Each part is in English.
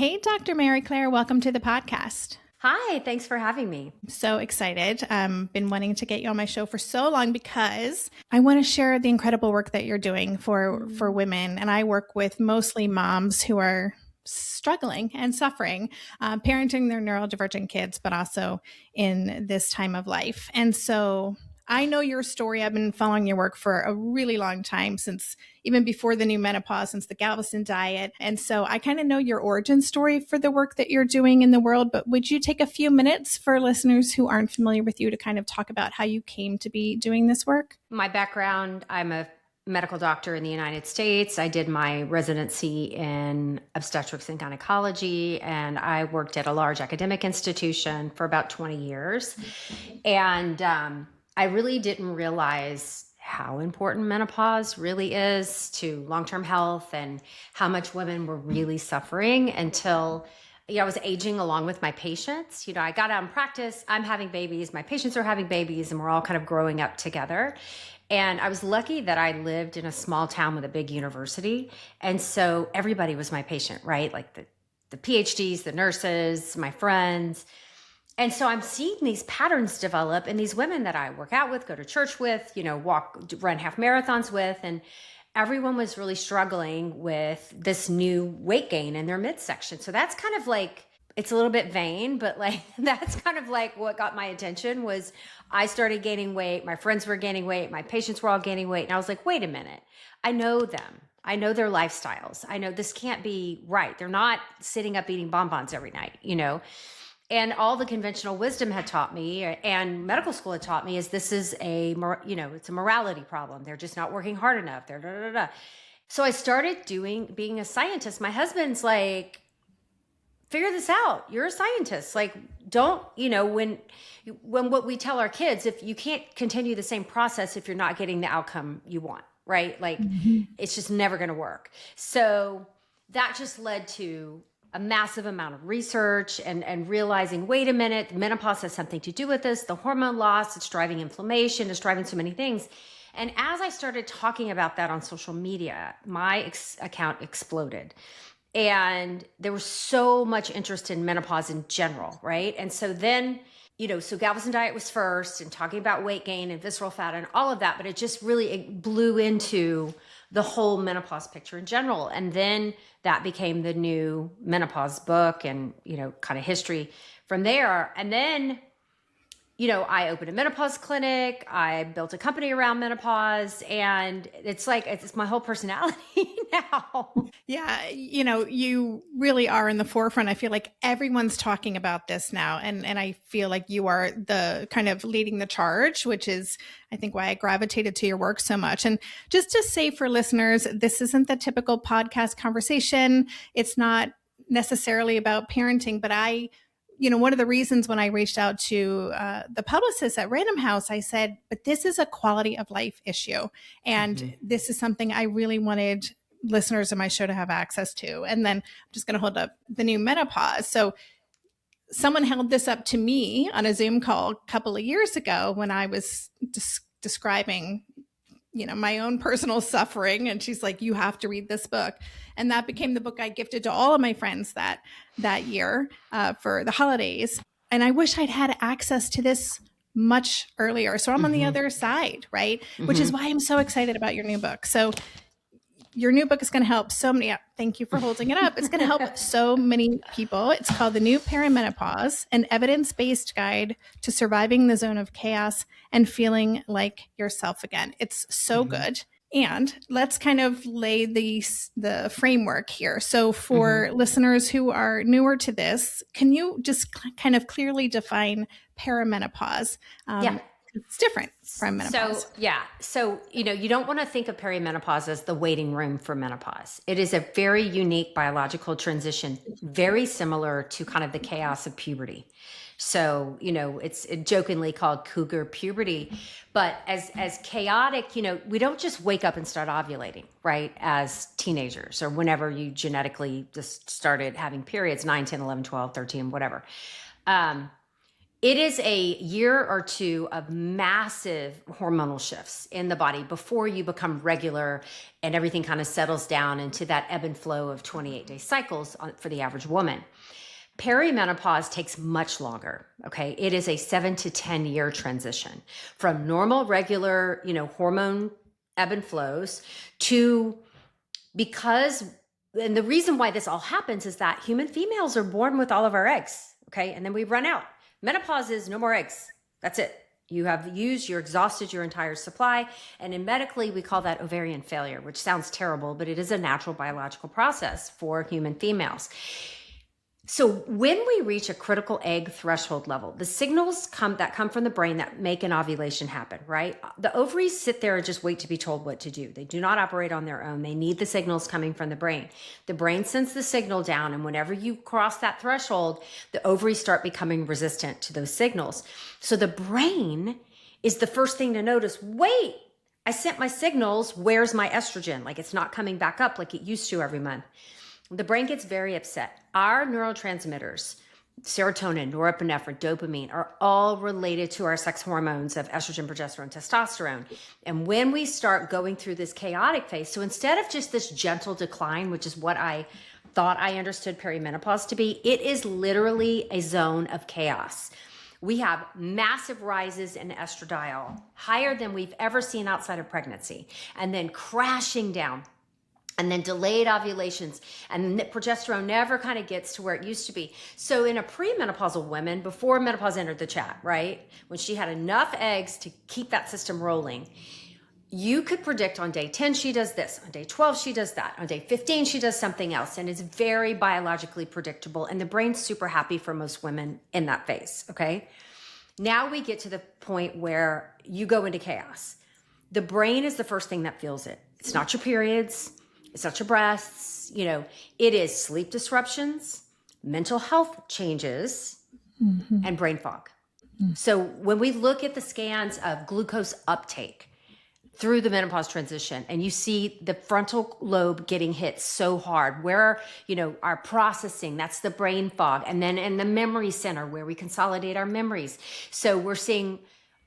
Hey, Dr. Mary Claire, welcome to the podcast. Hi, thanks for having me. I'm so excited. Been wanting to get you on my show for so long because I want to share the incredible work that you're doing for women. And I work with mostly moms who are struggling and suffering, parenting their neurodivergent kids, but also in this time of life. And so I know your story. I've been following your work for a really long time, since even before the new menopause, since the Galveston diet. And so I kind of know your origin story for the work that you're doing in the world. But would you take a few minutes for listeners who aren't familiar with you to kind of talk about how you came to be doing this work? My background, I'm a medical doctor in the United States. I did my residency in obstetrics and gynecology, and I worked at a large academic institution for about 20 years. And I really didn't realize how important menopause really is to long-term health and how much women were really suffering until I was aging along with my patients. I got out in practice, I'm having babies, my patients are having babies, and we're all kind of growing up together. And I was lucky that I lived in a small town with a big university. And so everybody was my patient, right? Like the PhDs, the nurses, my friends. And so I'm seeing these patterns develop in these women that I work out with, go to church with, run half marathons with. And everyone was really struggling with this new weight gain in their midsection. So that's kind of like, it's a little bit vain, but that's kind of like what got my attention was I started gaining weight. My friends were gaining weight. My patients were all gaining weight. And I was like, wait a minute. I know them. I know their lifestyles. I know this can't be right. They're not sitting up eating bonbons every night, And all the conventional wisdom had taught me, and medical school had taught me, is this is it's a morality problem. They're just not working hard enough. They're da, da, da. So I started being a scientist. My husband's like, figure this out. You're a scientist. Like, don't, when what we tell our kids, if you can't continue the same process, if you're not getting the outcome you want, right? Like, It's just never going to work. So that just led to a massive amount of research and realizing, wait a minute, menopause has something to do with this. The hormone loss, it's driving inflammation, it's driving so many things. And as I started talking about that on social media, my account exploded. And there was so much interest in menopause in general, right? And so then, so Galveston diet was first, and talking about weight gain and visceral fat and all of that, but it blew into the whole menopause picture in general. And then that became the new menopause book and, kind of history from there. And then, I opened a menopause clinic. I built a company around menopause, and it's my whole personality now. Yeah. You really are in the forefront. I feel like everyone's talking about this now. And I feel like you are the kind of leading the charge, which is, I think, why I gravitated to your work so much. And just to say for listeners, this isn't the typical podcast conversation. It's not necessarily about parenting, but one of the reasons when I reached out to the publicist at Random House, I said, but this is a quality of life issue. And this is something I really wanted listeners of my show to have access to. And then I'm just going to hold up the new menopause. So someone held this up to me on a Zoom call a couple of years ago when I was describing my own personal suffering. And she's like, you have to read this book. And that became the book I gifted to all of my friends that year for the holidays. And I wish I'd had access to this much earlier. So I'm on the other side, right? Which is why I'm so excited about your new book. So your new book is going to help so many. Thank you for holding it up. It's going to help so many people. It's called The New Perimenopause, an evidence-based guide to surviving the zone of chaos and feeling like yourself again. It's so good. And let's kind of lay the framework here. So for listeners who are newer to this, can you just kind of clearly define perimenopause? It's different from menopause. So, you don't want to think of perimenopause as the waiting room for menopause. It is a very unique biological transition, very similar to kind of the chaos of puberty. So, it's jokingly called cougar puberty, but as chaotic, we don't just wake up and start ovulating, right? As teenagers or whenever you genetically just started having periods, 9, 10, 11, 12, 13, whatever. It is a year or two of massive hormonal shifts in the body before you become regular and everything kind of settles down into that ebb and flow of 28-day cycles for the average woman. Perimenopause takes much longer. Okay. It is a 7 to 10 year transition from normal, regular, hormone ebb and flows to and the reason why this all happens is that human females are born with all of our eggs. Okay. And then we run out. Menopause is no more eggs. That's it. You're exhausted your entire supply. And in medically, we call that ovarian failure, which sounds terrible, but it is a natural biological process for human females. So when we reach a critical egg threshold level, the signals that come from the brain that make an ovulation happen, right? The ovaries sit there and just wait to be told what to do. They do not operate on their own. They need the signals coming from the brain. The brain sends the signal down, and whenever you cross that threshold, the ovaries start becoming resistant to those signals. So the brain is the first thing to notice, wait, I sent my signals, where's my estrogen? Like it's not coming back up like it used to every month. The brain gets very upset. Our neurotransmitters, serotonin, norepinephrine, dopamine, are all related to our sex hormones of estrogen, progesterone, testosterone. And when we start going through this chaotic phase, so instead of just this gentle decline, which is what I thought I understood perimenopause to be, it is literally a zone of chaos. We have massive rises in estradiol, higher than we've ever seen outside of pregnancy, and then crashing down. And then delayed ovulations, and progesterone never kind of gets to where it used to be. So in a premenopausal woman, before menopause entered the chat, right, when she had enough eggs to keep that system rolling, you could predict on day 10 she does this, on day 12 she does that, on day 15 she does something else, and it's very biologically predictable, and the brain's super happy for most women in that phase, okay? Now we get to the point where you go into chaos. The brain is the first thing that feels it. It's not your periods. It's not your breasts, it is sleep disruptions, mental health changes, and brain fog. So when we look at the scans of glucose uptake through the menopause transition, and you see the frontal lobe getting hit so hard, where, our processing, that's the brain fog, and then in the memory center where we consolidate our memories. So we're seeing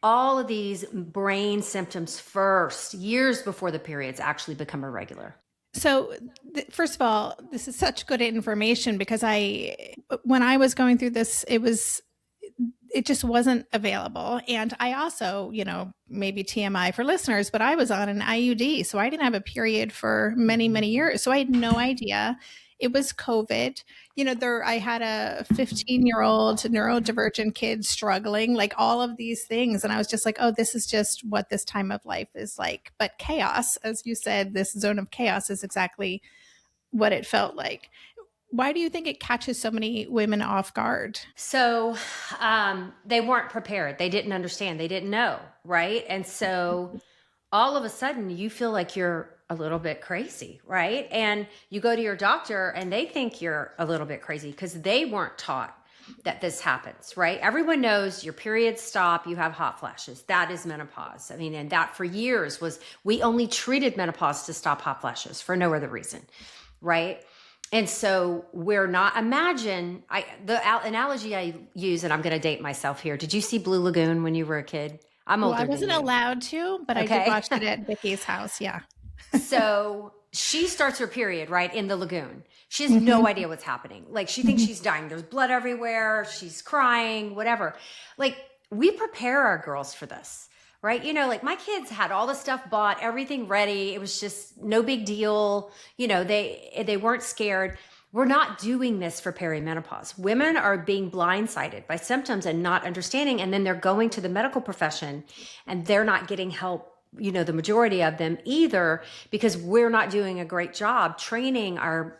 all of these brain symptoms first, years before the periods actually become irregular. So first of all, this is such good information because when I was going through this, it just wasn't available. And I also, maybe TMI for listeners, but I was on an IUD. So I didn't have a period for many, many years. So I had no idea. It was COVID. I had a 15-year-old neurodivergent kid struggling, like all of these things. And I was just like, oh, this is just what this time of life is like. But chaos, as you said, this zone of chaos is exactly what it felt like. Why do you think it catches so many women off guard? So they weren't prepared. They didn't understand. They didn't know, right? And so all of a sudden you feel like you're a little bit crazy, right? And you go to your doctor and they think you're a little bit crazy because they weren't taught that this happens, right? Everyone knows your periods stop, you have hot flashes. That is menopause. And that for years we only treated menopause to stop hot flashes for no other reason, right? And so we're not, the analogy I use, and I'm going to date myself here. Did you see Blue Lagoon when you were a kid? I'm older than you. I wasn't allowed to, but okay. I did watch it at Vicky's house. Yeah. So she starts her period, right, in the lagoon. She has no idea what's happening. Like she thinks she's dying. There's blood everywhere. She's crying, whatever. Like we prepare our girls for this, right? Like my kids had all the stuff bought, everything ready. It was just no big deal. They weren't scared. We're not doing this for perimenopause. Women are being blindsided by symptoms and not understanding. And then they're going to the medical profession and they're not getting help, the majority of them either, because we're not doing a great job training our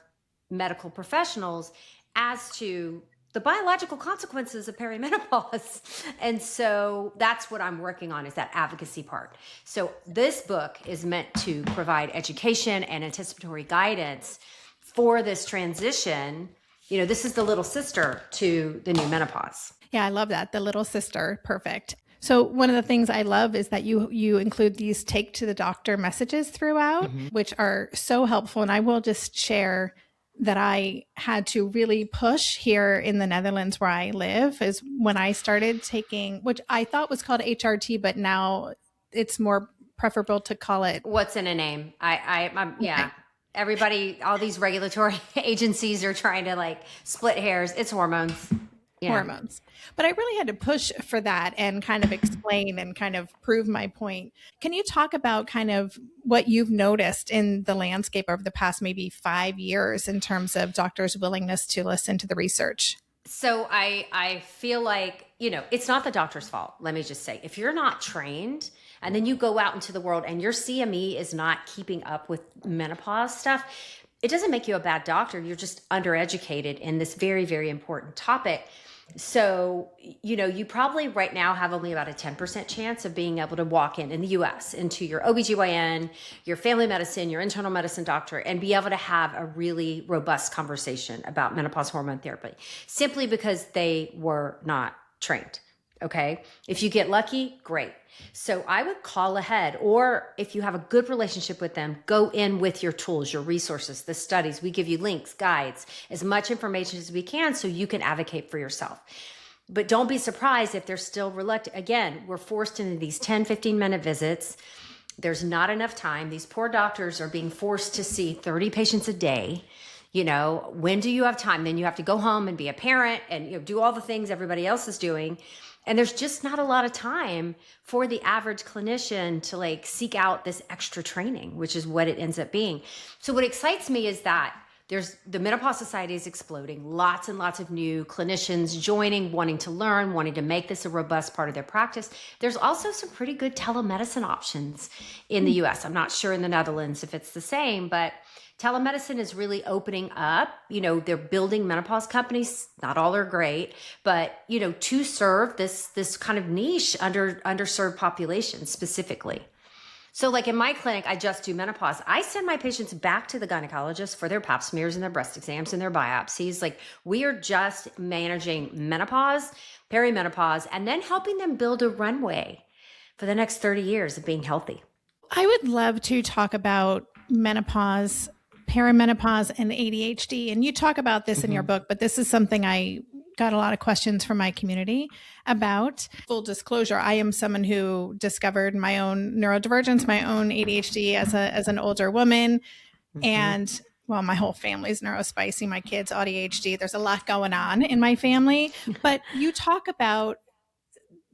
medical professionals as to the biological consequences of perimenopause. And so that's what I'm working on, is that advocacy part. So this book is meant to provide education and anticipatory guidance for this transition. This is the little sister to the new menopause. Yeah, I love that. The little sister. Perfect. So one of the things I love is that you include these take to the doctor messages throughout, which are so helpful. And I will just share that I had to really push here in the Netherlands where I live is when I started taking, which I thought was called HRT, but now it's more preferable to call it. What's in a name? Yeah. Okay. Everybody, all these regulatory agencies are trying to like split hairs. It's hormones. Yeah. Hormones. But I really had to push for that and kind of explain and kind of prove my point. Can you talk about kind of what you've noticed in the landscape over the past maybe 5 years in terms of doctors' willingness to listen to the research? So I feel like, it's not the doctor's fault. Let me just say, if you're not trained and then you go out into the world and your CME is not keeping up with menopause stuff, it doesn't make you a bad doctor. You're just undereducated in this very, very important topic. So, you probably right now have only about a 10% chance of being able to walk in the US into your OB-GYN, your family medicine, your internal medicine doctor, and be able to have a really robust conversation about menopause hormone therapy, simply because they were not trained. Okay. If you get lucky, great. So I would call ahead, or if you have a good relationship with them, go in with your tools, your resources, the studies. We give you links, guides, as much information as we can so you can advocate for yourself. But don't be surprised if they're still reluctant. Again, we're forced into these 10, 15-minute visits. There's not enough time. These poor doctors are being forced to see 30 patients a day. When do you have time? Then you have to go home and be a parent and do all the things everybody else is doing. And there's just not a lot of time for the average clinician to like seek out this extra training, which is what it ends up being. So what excites me is that the Menopause Society is exploding. Lots and lots of new clinicians joining, wanting to learn, wanting to make this a robust part of their practice. There's also some pretty good telemedicine options in the US. I'm not sure in the Netherlands if it's the same, but telemedicine is really opening up. They're building menopause companies. Not all are great, but to serve this kind of niche underserved population specifically. So like in my clinic, I just do menopause. I send my patients back to the gynecologist for their pap smears and their breast exams and their biopsies. Like we are just managing menopause, perimenopause, and then helping them build a runway for the next 30 years of being healthy. I would love to talk about menopause, perimenopause, and ADHD. And you talk about this in your book, but this is something I got a lot of questions from my community about. Full disclosure, I am someone who discovered my own neurodivergence, my own ADHD as an older woman. And well, my whole family's neurospicy, my kids, ADHD. There's a lot going on in my family. But you talk about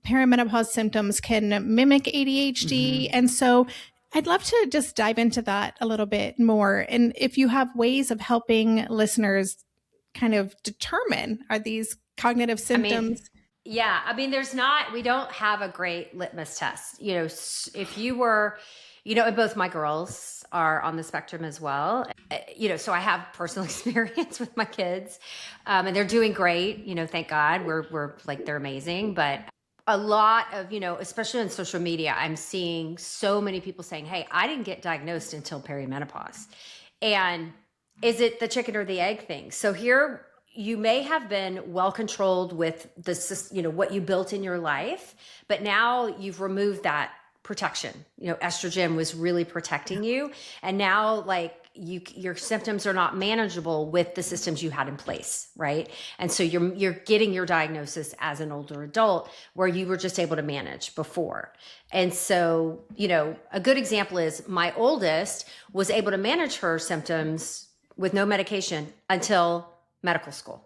perimenopause symptoms can mimic ADHD. And so I'd love to just dive into that a little bit more. And if you have ways of helping listeners kind of determine, are these cognitive symptoms? We don't have a great litmus test. If you were, and both my girls are on the spectrum as well. So I have personal experience with my kids, and they're doing great. Thank God, we're like, they're amazing. But a lot of, especially on social media, I'm seeing so many people saying, hey, I didn't get diagnosed until perimenopause. And is it the chicken or the egg thing? So here you may have been well controlled with what you built in your life, but now you've removed that protection. Estrogen was really protecting you. And now your symptoms are not manageable with the systems you had in place, right? And so you're getting your diagnosis as an older adult where you were just able to manage before. And so, a good example is my oldest was able to manage her symptoms with no medication until medical school.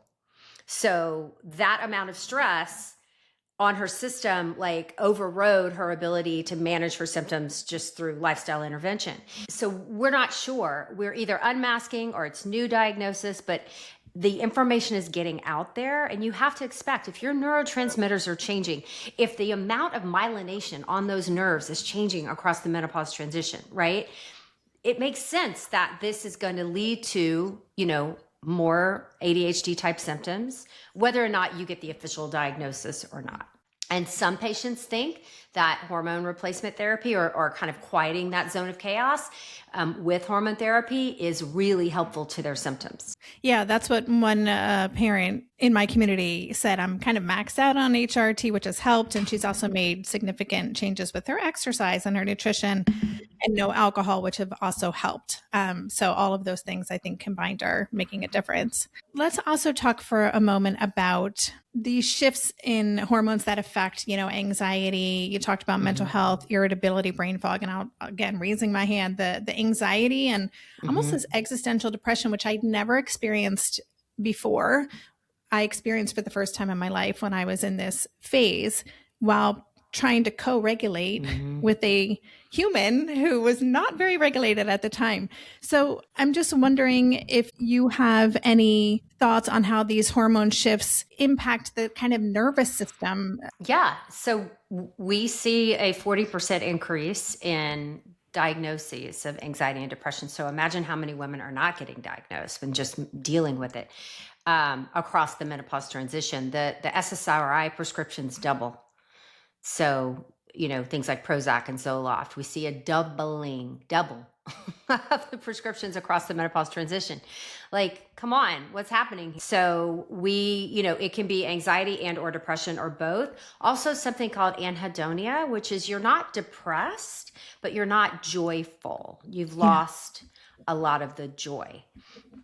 So that amount of stress on her system overrode her ability to manage her symptoms just through lifestyle intervention. So we're not sure. We're either unmasking or it's new diagnosis, but the information is getting out there, and you have to expect if your neurotransmitters are changing, if the amount of myelination on those nerves is changing across the menopause transition, right? It makes sense that this is going to lead to, more ADHD type symptoms, whether or not you get the official diagnosis or not. And some patients think that hormone replacement therapy or kind of quieting that zone of chaos with hormone therapy is really helpful to their symptoms. Yeah, that's what one parent in my community said. I'm kind of maxed out on HRT, which has helped. And she's also made significant changes with her exercise and her nutrition. and no alcohol, which have also helped. So all of those things I think combined are making a difference. Let's also talk for a moment about the shifts in hormones that affect, anxiety. You talked about mental health, irritability, brain fog, and I'll, again, raising my hand, the anxiety and almost this existential depression, which I'd never experienced before. I experienced for the first time in my life when I was in this phase while trying to co-regulate with a human who was not very regulated at the time. So I'm just wondering if you have any thoughts on how these hormone shifts impact the kind of nervous system. Yeah. So we see a 40% increase in diagnoses of anxiety and depression. So imagine how many women are not getting diagnosed and just dealing with it across the menopause transition. The SSRI prescriptions double. So, things like Prozac and Zoloft, we see a double of the prescriptions across the menopause transition. Like, come on, what's happening? So it can be anxiety and or depression or both. Also something called anhedonia, which is you're not depressed, but you're not joyful. You've lost a lot of the joy.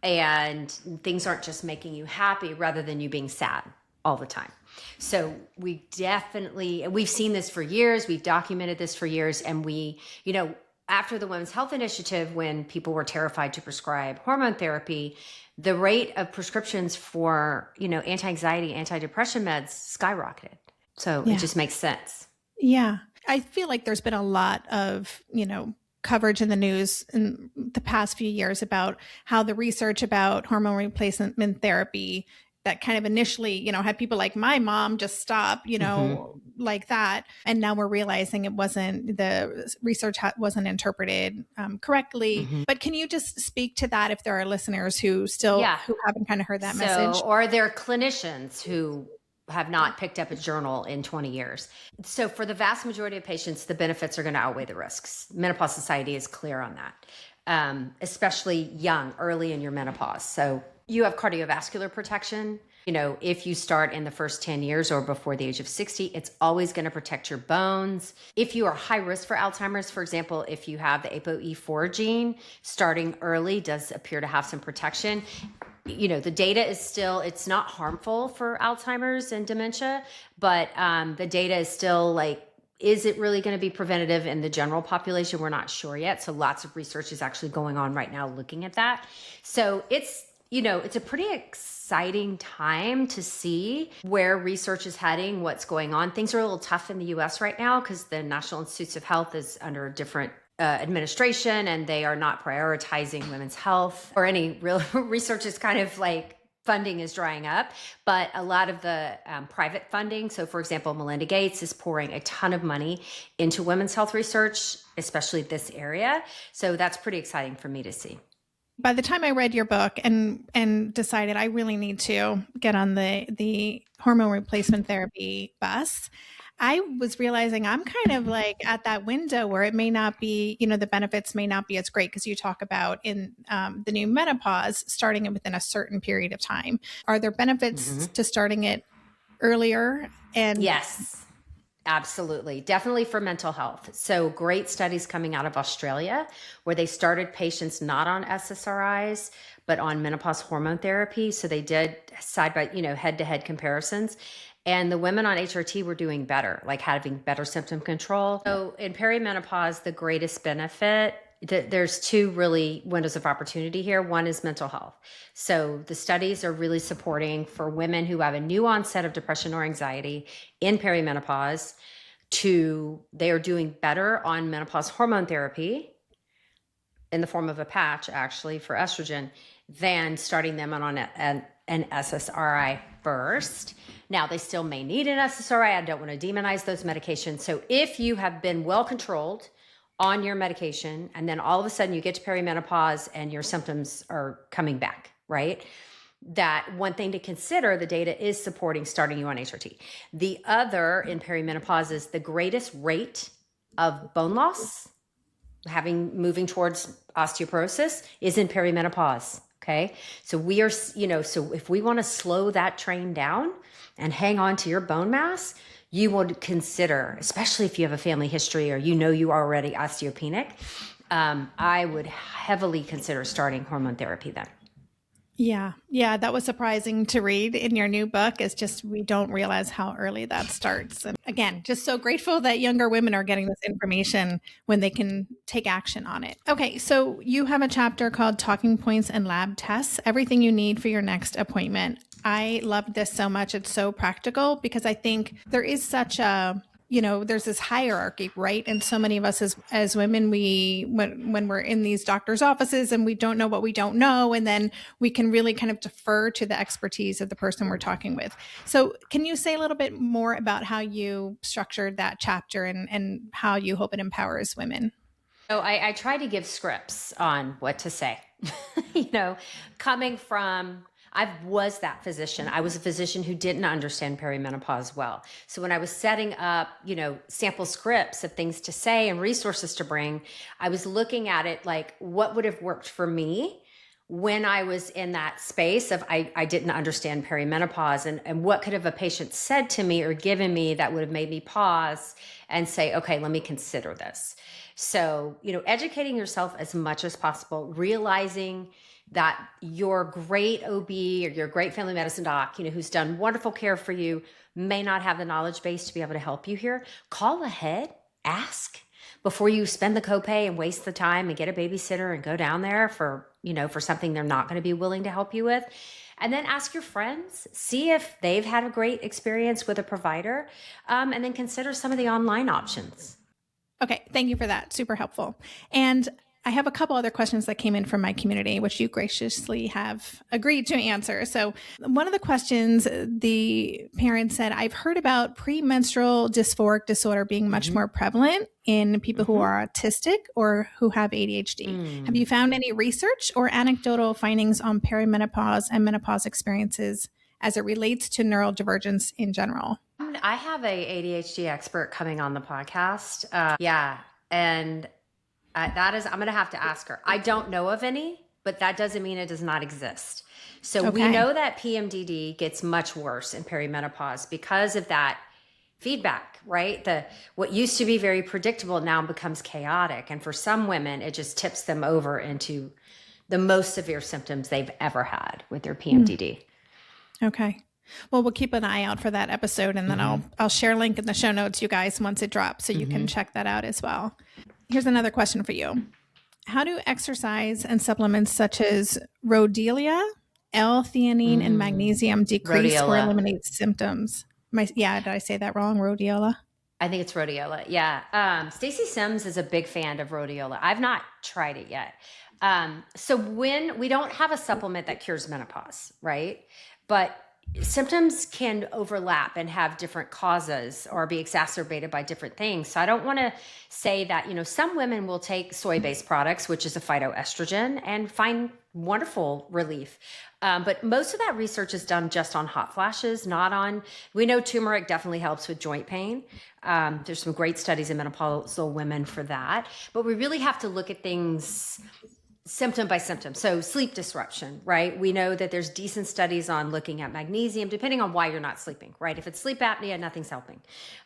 And things aren't just making you happy rather than you being sad all the time. So we've seen this for years. We've documented this for years. And after the Women's Health Initiative, when people were terrified to prescribe hormone therapy, the rate of prescriptions for, anti-anxiety, antidepressant meds skyrocketed. So it just makes sense. Yeah. I feel like there's been a lot of, coverage in the news in the past few years about how the research about hormone replacement therapy that kind of initially, had people like my mom just stop, like that. And now we're realizing the research wasn't interpreted correctly. But can you just speak to that if there are listeners who haven't kind of heard that message? Or there are clinicians who have not picked up a journal in 20 years. So for the vast majority of patients, the benefits are going to outweigh the risks. Menopause Society is clear on that, especially early in your menopause. So you have cardiovascular protection. If you start in the first 10 years or before the age of 60, it's always going to protect your bones. If you are high risk for Alzheimer's, for example, if you have the ApoE4 gene, starting early does appear to have some protection. The data is still, it's not harmful for Alzheimer's and dementia, but the data is still like, is it really going to be preventative in the general population? We're not sure yet. So lots of research is actually going on right now looking at that. So it's a pretty exciting time to see where research is heading, what's going on. Things are a little tough in the US right now because the National Institutes of Health is under a different administration, and they are not prioritizing women's health, or any real research is kind of like funding is drying up. But a lot of the private funding, so for example, Melinda Gates is pouring a ton of money into women's health research, especially this area. So that's pretty exciting for me to see. By the time I read your book and decided I really need to get on the hormone replacement therapy bus, I was realizing I'm kind of like at that window where it may not be, the benefits may not be as great, because you talk about in the new menopause starting it within a certain period of time. Are there benefits to starting it earlier? And yes, absolutely. Definitely for mental health. So great studies coming out of Australia where they started patients not on SSRIs, but on menopause hormone therapy. So they did head-to-head comparisons. And the women on HRT were doing better, like having better symptom control. So in perimenopause, the greatest benefit, there's two really windows of opportunity here. One is mental health. So the studies are really supporting for women who have a new onset of depression or anxiety in perimenopause they are doing better on menopause hormone therapy in the form of a patch, actually, for estrogen, than starting them on an SSRI first. Now, they still may need an SSRI. I don't want to demonize those medications. So if you have been well controlled on your medication, and then all of a sudden you get to perimenopause and your symptoms are coming back, right? That one thing to consider, the data is supporting starting you on HRT. The other in perimenopause is the greatest rate of bone loss, moving towards osteoporosis, is in perimenopause. Okay. So we are, so if we want to slow that train down and hang on to your bone mass, you would consider, especially if you have a family history or you are already osteopenic, I would heavily consider starting hormone therapy then. Yeah. Yeah. That was surprising to read in your new book. It's just, we don't realize how early that starts. And again, just so grateful that younger women are getting this information when they can take action on it. Okay. So you have a chapter called Talking Points and Lab Tests, everything you need for your next appointment. I loved this so much. It's so practical because I think there is such a, there's this hierarchy, right? And so many of us as women, when we're in these doctors' offices and we don't know what we don't know, and then we can really kind of defer to the expertise of the person we're talking with. So can you say a little bit more about how you structured that chapter and how you hope it empowers women? So I try to give scripts on what to say, coming from, I was that physician. I was a physician who didn't understand perimenopause well. So when I was setting up, sample scripts of things to say and resources to bring, I was looking at it like what would have worked for me when I was in that space of I didn't understand perimenopause, and what could have a patient said to me or given me that would have made me pause and say, okay, let me consider this. So, educating yourself as much as possible, realizing that your great OB or your great family medicine doc, who's done wonderful care for you, may not have the knowledge base to be able to help you here. Call ahead, ask before you spend the copay and waste the time and get a babysitter and go down there for something they're not going to be willing to help you with. And then ask your friends, see if they've had a great experience with a provider, and then consider some of the online options. Okay, thank you for that. Super helpful. And I have a couple other questions that came in from my community, which you graciously have agreed to answer. So one of the questions, the parent said, I've heard about premenstrual dysphoric disorder being much more prevalent in people who are autistic or who have ADHD. Have you found any research or anecdotal findings on perimenopause and menopause experiences as it relates to neurodivergence in general? I have a ADHD expert coming on the podcast. And I'm going to have to ask her. I don't know of any, but that doesn't mean it does not exist. So we know that PMDD gets much worse in perimenopause because of that feedback, right? What used to be very predictable now becomes chaotic. And for some women, it just tips them over into the most severe symptoms they've ever had with their PMDD. Okay. Well, we'll keep an eye out for that episode, and then I'll share a link in the show notes, you guys, once it drops, so you can check that out as well. Here's another question for you. How do exercise and supplements such as rhodiola, L-theanine, and magnesium decrease or eliminate symptoms? Did I say that wrong? Rhodiola? I think it's rhodiola. Yeah. Stacey Sims is a big fan of rhodiola. I've not tried it yet. So when we don't have a supplement that cures menopause, right? But symptoms can overlap and have different causes or be exacerbated by different things. So I don't want to say that, some women will take soy-based products, which is a phytoestrogen, and find wonderful relief. But most of that research is done just on hot flashes, we know turmeric definitely helps with joint pain. There's some great studies in menopausal women for that, but we really have to look at things symptom by symptom. So sleep disruption, right? We know that there's decent studies on looking at magnesium, depending on why you're not sleeping, right? If it's sleep apnea, nothing's helping.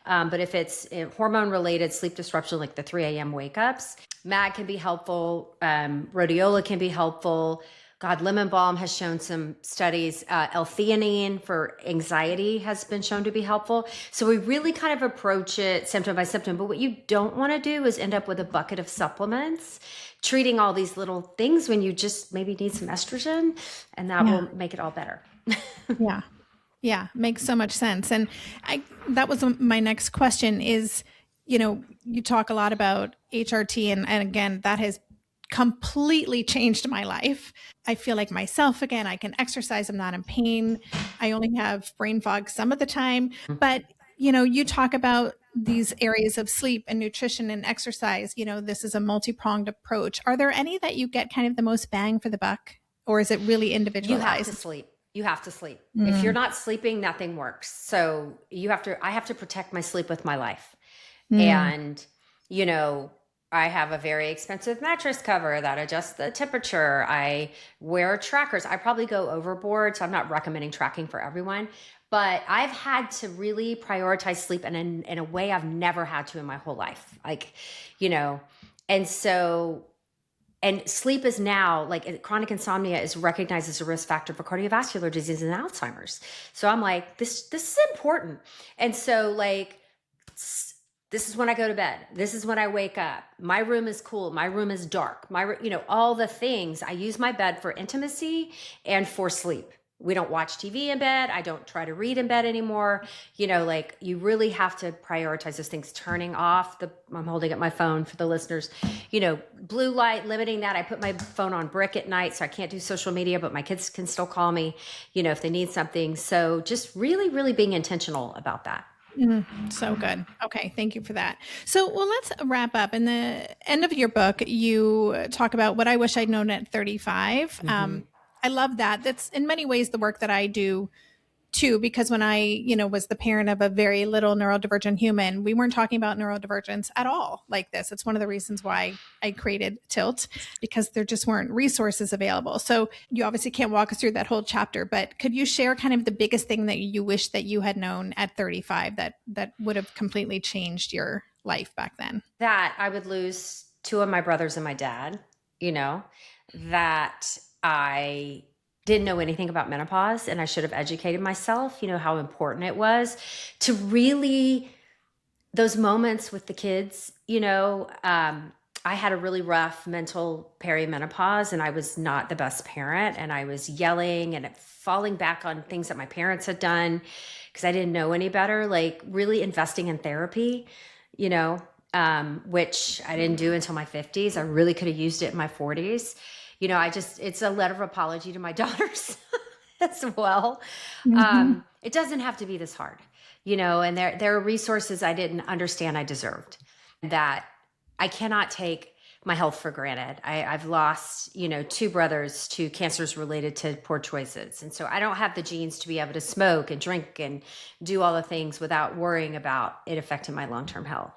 But if it's hormone related sleep disruption, like the 3 a.m. wake ups, mag can be helpful. Rhodiola can be helpful. Lemon balm has shown some studies. L-theanine for anxiety has been shown to be helpful. So we really kind of approach it symptom by symptom. But what you don't want to do is end up with a bucket of supplements, treating all these little things when you just maybe need some estrogen, and that will make it all better. Yeah. Makes so much sense. And that was my next question is, you talk a lot about HRT and again, that has completely changed my life. I feel like myself again. I can exercise. I'm not in pain. I only have brain fog some of the time. But, you talk about these areas of sleep and nutrition and exercise. This is a multi-pronged approach. Are there any that you get kind of the most bang for the buck? Or is it really individualized? You have to sleep. If you're not sleeping, nothing works. So I have to protect my sleep with my life. And, I have a very expensive mattress cover that adjusts the temperature. I wear trackers. I probably go overboard, so I'm not recommending tracking for everyone. But I've had to really prioritize sleep in a way I've never had to in my whole life. Like, you know, and so, and sleep is now like chronic insomnia is recognized as a risk factor for cardiovascular disease and Alzheimer's. So I'm like, this is important. And so like, this is when I go to bed. This is when I wake up. My room is cool. My room is dark. All the things. I use my bed for intimacy and for sleep. We don't watch TV in bed. I don't try to read in bed anymore. Like you really have to prioritize those things. Turning off I'm holding up my phone for the listeners, blue light, limiting that. I put my phone on brick at night, so I can't do social media, but my kids can still call me, if they need something. So just really, really being intentional about that. So good. Okay. Thank you for that. So, well, let's wrap up. In the end of your book, you talk about what I wish I'd known at 35. I love that. That's in many ways the work that I do too, because when I, was the parent of a very little neurodivergent human, we weren't talking about neurodivergence at all like this. It's one of the reasons why I created Tilt, because there just weren't resources available. So you obviously can't walk us through that whole chapter, but could you share kind of the biggest thing that you wish that you had known at 35 that would have completely changed your life back then? That I would lose two of my brothers and my dad, that I didn't know anything about menopause, and I should have educated myself, how important it was to really, those moments with the kids, I had a really rough mental perimenopause, and I was not the best parent, and I was yelling and falling back on things that my parents had done because I didn't know any better, like really investing in therapy, which I didn't do until my 50s. I really could have used it in my 40s. It's a letter of apology to my daughters as well. It doesn't have to be this hard, and there are resources I didn't understand I deserved, that I cannot take my health for granted. I've lost, two brothers to cancers related to poor choices. And so I don't have the genes to be able to smoke and drink and do all the things without worrying about it affecting my long-term health.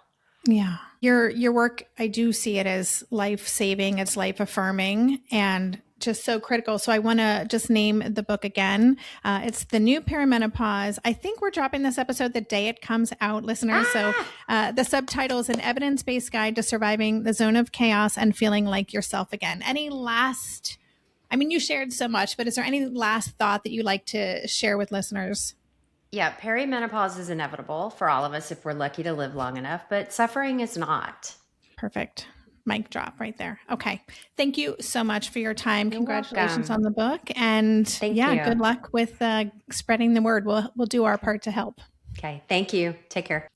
Yeah. Your work, I do see it as life-saving, it's life-affirming, and just so critical. So I want to just name the book again. It's The New Perimenopause. I think we're dropping this episode the day it comes out, listeners. So the subtitle is An Evidence-Based Guide to Surviving the Zone of Chaos and Feeling Like Yourself Again. You shared so much, but is there any last thought that you'd like to share with listeners? Yeah, perimenopause is inevitable for all of us if we're lucky to live long enough, but suffering is not. Perfect. Mic drop right there. Okay. Thank you so much for your time. You're Congratulations welcome. on the book. And Thank you. Good luck with spreading the word. We'll do our part to help. Okay. Thank you. Take care.